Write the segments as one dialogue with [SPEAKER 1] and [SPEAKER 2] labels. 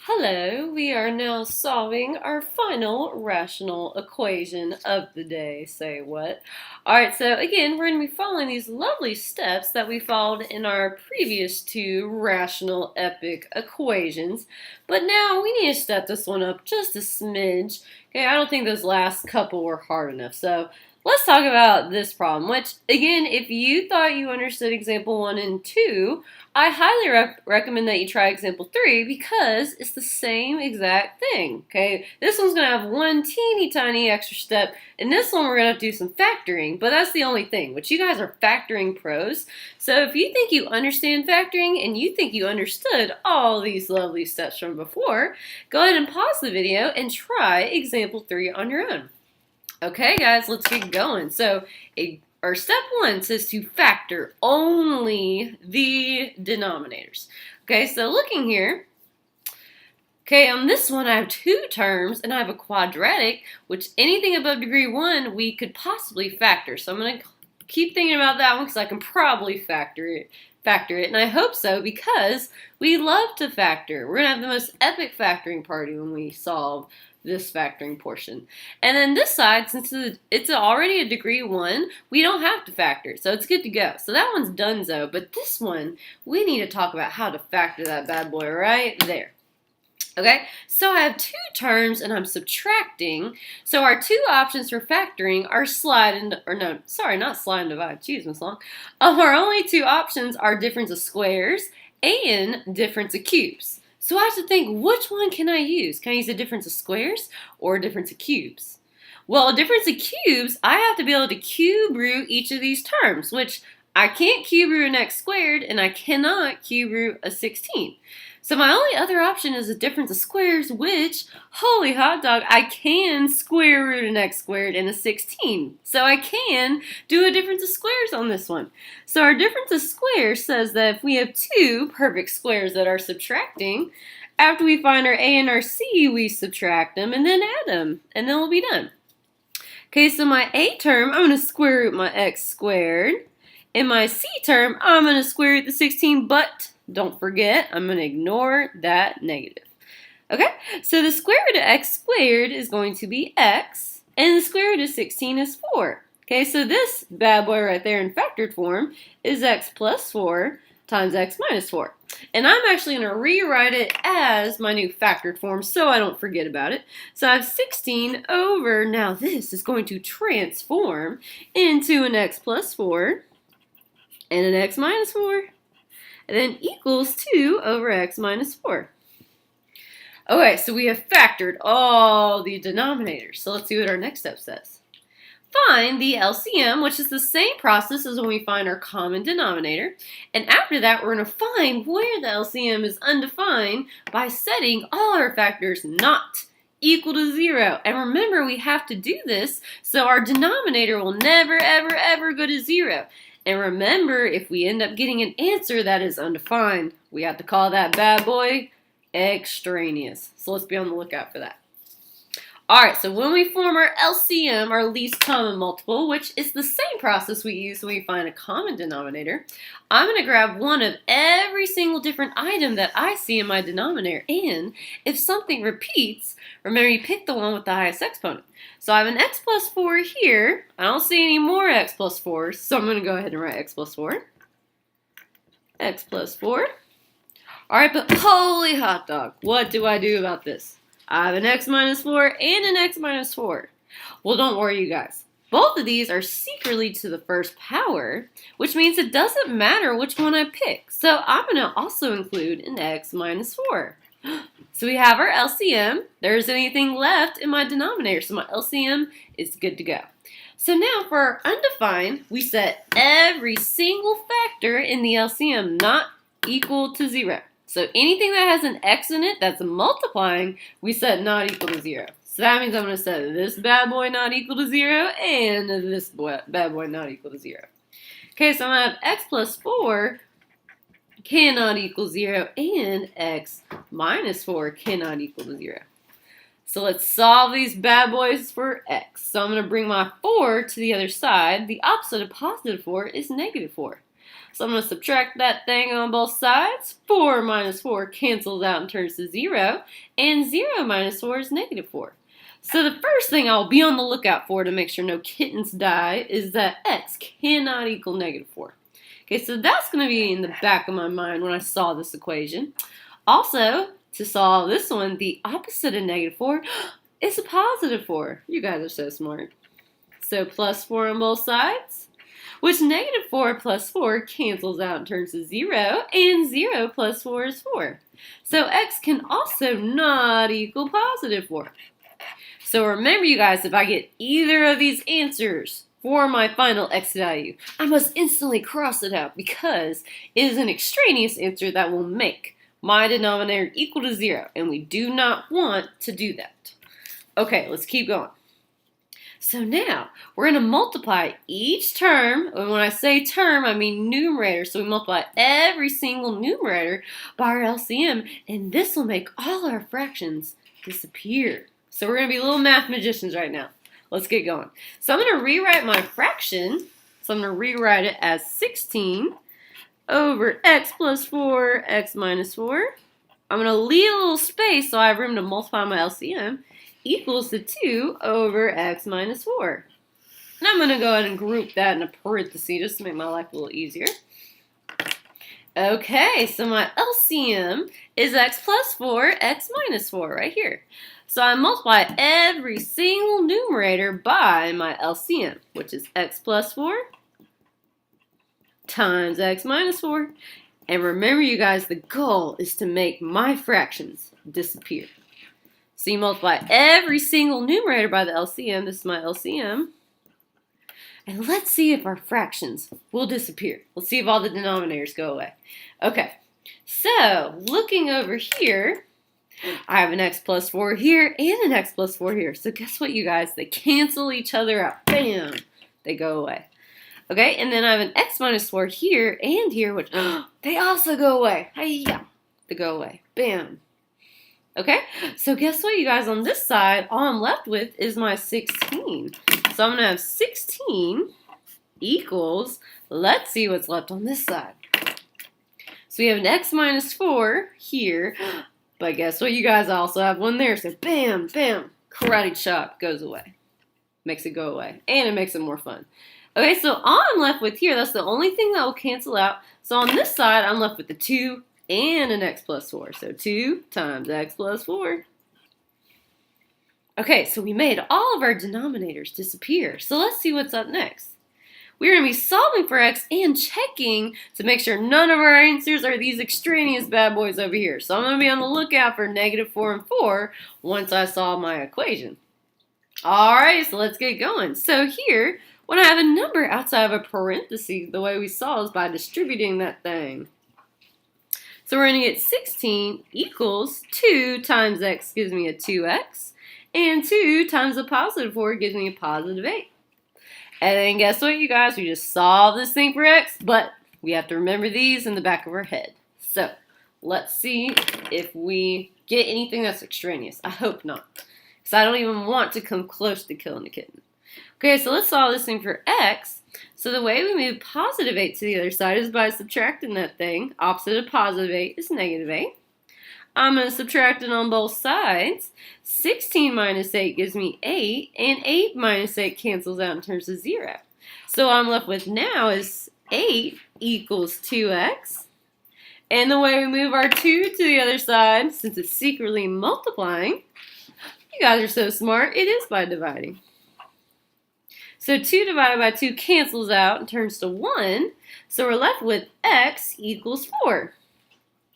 [SPEAKER 1] Hello, we are now solving our final rational equation of the day. Say what? Alright, so again, we're going to be following these lovely steps that we followed in our previous two rational epic equations. But now we need to step this one up just a smidge. Okay, I don't think those last couple were hard enough. So let's talk about this problem, which again, if you thought you understood example 1 and 2, I highly recommend that you try example 3 because it's the same exact thing, okay? This one's going to have one teeny tiny extra step, and this one we're going to have to do some factoring, but that's the only thing, which you guys are factoring pros. So if you think you understand factoring and you think you understood all these lovely steps from before, go ahead and pause the video and try example 3 on your own. Okay, guys, let's get going. So, our step 1 says to factor only the denominators. Okay, so looking here, okay, on this one I have two terms and I have a quadratic, which anything above degree 1 we could possibly factor. So I'm going to keep thinking about that one because I can probably factor it, and I hope so because we love to factor. We're going to have the most epic factoring party when we solve this factoring portion. And then this side, since it's already a degree 1, we don't have to factor, so it's good to go. So that one's donezo, but this one, we need to talk about how to factor that bad boy right there. Okay, so I have two terms and I'm subtracting. So our two options for factoring are slide and, or no, sorry, not slide and divide, jeez, Miss Long. Our only two options are difference of squares and difference of cubes. So I have to think, which one can I use? Can I use a difference of squares or a difference of cubes? Well, a difference of cubes, I have to be able to cube root each of these terms, which I can't cube root an x squared and I cannot cube root a 16. So my only other option is a difference of squares, which, holy hot dog, I can square root an x squared and a 16. So I can do a difference of squares on this one. So our difference of squares says that if we have two perfect squares that are subtracting, after we find our a and our c, we subtract them and then add them, and then we'll be done. Okay, so my a term, I'm going to square root my x squared. In my c term, I'm going to square root the 16, but don't forget, I'm going to ignore that negative. Okay, so the square root of x squared is going to be x, and the square root of 16 is 4. Okay, so this bad boy right there in factored form is x plus 4 times x minus 4. And I'm actually going to rewrite it as my new factored form so I don't forget about it. So I have 16 over, now this is going to transform into an x plus 4 and an x minus 4. And then equals 2 over x minus 4. Okay, so we have factored all the denominators. So let's see what our next step says. Find the LCM, which is the same process as when we find our common denominator. And after that, we're going to find where the LCM is undefined by setting all our factors not equal to 0. And remember, we have to do this so our denominator will never, ever, ever go to 0. And remember, if we end up getting an answer that is undefined, we have to call that bad boy extraneous. So let's be on the lookout for that. Alright, so when we form our LCM, our least common multiple, which is the same process we use when we find a common denominator, I'm going to grab one of every single different item that I see in my denominator. And if something repeats, remember you pick the one with the highest exponent. So I have an x plus 4 here. I don't see any more x plus 4s, so I'm going to go ahead and write x plus 4. X plus 4. Alright, but holy hot dog, what do I do about this? I have an x minus 4 and an x minus 4. Well, don't worry, you guys. Both of these are secretly to the first power, which means it doesn't matter which one I pick. So I'm going to also include an x minus 4. So we have our LCM. There isn't anything left in my denominator, so my LCM is good to go. So now for our undefined, we set every single factor in the LCM not equal to 0. So anything that has an x in it that's multiplying, we set not equal to 0. So that means I'm going to set this bad boy not equal to 0 and this bad boy not equal to 0. Okay, so I'm going to have x plus 4 cannot equal 0 and x minus 4 cannot equal to 0. So let's solve these bad boys for x. So I'm going to bring my 4 to the other side. The opposite of positive 4 is negative 4. So I'm going to subtract that thing on both sides. 4 minus 4 cancels out and turns to 0. And 0 minus 4 is negative 4. So the first thing I'll be on the lookout for to make sure no kittens die is that x cannot equal negative 4. Okay, so that's going to be in the back of my mind when I saw this equation. Also, to solve this one, the opposite of negative 4 is a positive 4. You guys are so smart. So plus 4 on both sides, which negative 4 plus 4 cancels out and turns to 0, and 0 plus 4 is 4. So x can also not equal positive 4. So remember, you guys, if I get either of these answers for my final x value, I must instantly cross it out because it is an extraneous answer that will make my denominator equal to 0, and we do not want to do that. Okay, let's keep going. So now, we're going to multiply each term, and when I say term, I mean numerator, so we multiply every single numerator by our LCM, and this will make all our fractions disappear. So we're going to be little math magicians right now. Let's get going. So I'm going to rewrite my fraction, so I'm going to rewrite it as 16 over x plus 4, x minus 4. I'm going to leave a little space so I have room to multiply my LCM, equals to 2 over x minus 4. And I'm going to go ahead and group that in a parenthesis just to make my life a little easier. Okay, so my LCM is x plus 4, x minus 4 right here. So I multiply every single numerator by my LCM, which is x plus 4 times x minus 4. And remember, you guys, the goal is to make my fractions disappear. So you multiply every single numerator by the LCM. This is my LCM. And let's see if our fractions will disappear. Let's see if all the denominators go away. Okay, so looking over here, I have an x plus 4 here and an x plus 4 here. So guess what, you guys? They cancel each other out. Bam! They go away. Okay, and then I have an x minus 4 here and here, which they also go away. Hi-ya! They go away. Bam! Okay, so guess what, you guys? On this side, all I'm left with is my 16. So I'm going to have 16 equals, let's see what's left on this side. So we have an x minus 4 here, but guess what, you guys? I also have one there. So bam, bam, karate chop goes away. Makes it go away, and it makes it more fun. Okay, so all I'm left with here, that's the only thing that will cancel out. So on this side, I'm left with the 2 and an x plus 4. So 2 times x plus 4. Okay, so we made all of our denominators disappear. So let's see what's up next. We're going to be solving for x and checking to make sure none of our answers are these extraneous bad boys over here. So I'm going to be on the lookout for negative 4 and 4 once I solve my equation. Alright, so let's get going. So here, when I have a number outside of a parenthesis, the way we solve is by distributing that thing. So we're going to get 16 equals 2 times x gives me a 2x, and 2 times a positive 4 gives me a positive 8. And then guess what, you guys? We just solved this thing for x, but we have to remember these in the back of our head. So let's see if we get anything that's extraneous. I hope not, because I don't even want to come close to killing a kitten. Okay, so let's solve this thing for x. So the way we move positive 8 to the other side is by subtracting that thing. Opposite of positive 8 is negative 8. I'm going to subtract it on both sides. 16 minus 8 gives me 8, and 8 minus 8 cancels out and turns to 0. So what I'm left with now is 8 equals 2x. And the way we move our 2 to the other side, since it's secretly multiplying, you guys are so smart, it is by dividing. So 2 divided by 2 cancels out and turns to 1. So we're left with x equals 4.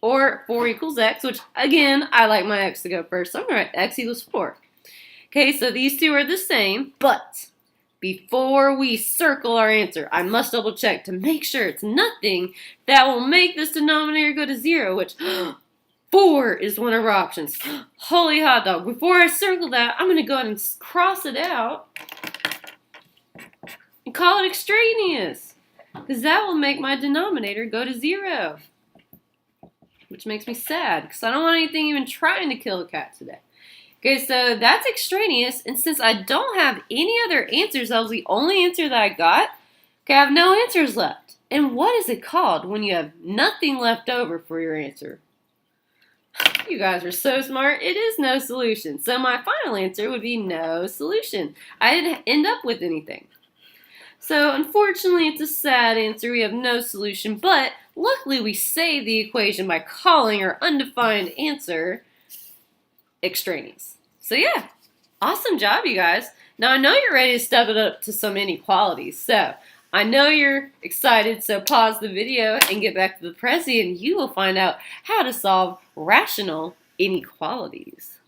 [SPEAKER 1] Or 4 equals x, which, again, I like my x to go first. So I'm going to write x equals 4. Okay, so these two are the same, but before we circle our answer, I must double check to make sure it's nothing that will make this denominator go to 0, which 4 is one of our options. Holy hot dog. Before I circle that, I'm going to go ahead and cross it out and call it extraneous, because that will make my denominator go to 0. Which makes me sad, because I don't want anything even trying to kill a cat today. Okay, so that's extraneous, and since I don't have any other answers, that was the only answer that I got, okay, I have no answers left. And what is it called when you have nothing left over for your answer? You guys are so smart. It is no solution. So my final answer would be no solution. I didn't end up with anything. So unfortunately, it's a sad answer. We have no solution, but luckily we saved the equation by calling our undefined answer extraneous. So yeah, awesome job, you guys. Now I know you're ready to step it up to some inequalities. So I know you're excited, so pause the video and get back to the Prezi, and you will find out how to solve rational inequalities.